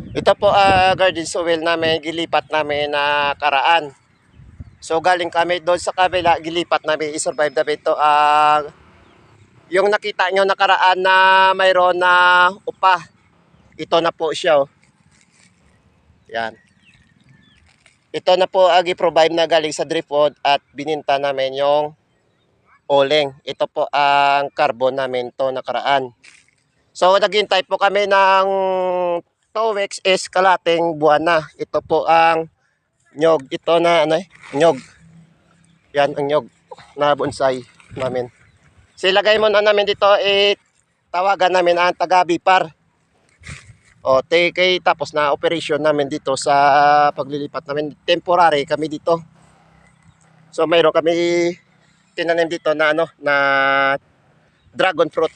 Ito po garden soil namin, gilipat namin na karaan. So galing kami doon sa kabila, gilipat namin, i-survive namin ito. Yung nakita nyo nakaraan na mayroon na upa, ito na po siya. Oh. Yan. Ito na po i-provide na galing sa driftwood at bininta namin yung oling. Ito po ang carbon namin to nakaraan. So naghintay po kami ng 2 weeks is kalating buwan na. Ito po ang nyog. Ito na ano, nyog. Yan ang nyog na bonsai namin. So ilagay mo na namin dito, tawagan namin ang taga-Bipar. O take tapos na operation namin dito sa paglilipat namin. Temporary kami dito. So mayroon kami tinanim dito na ano na dragon fruit.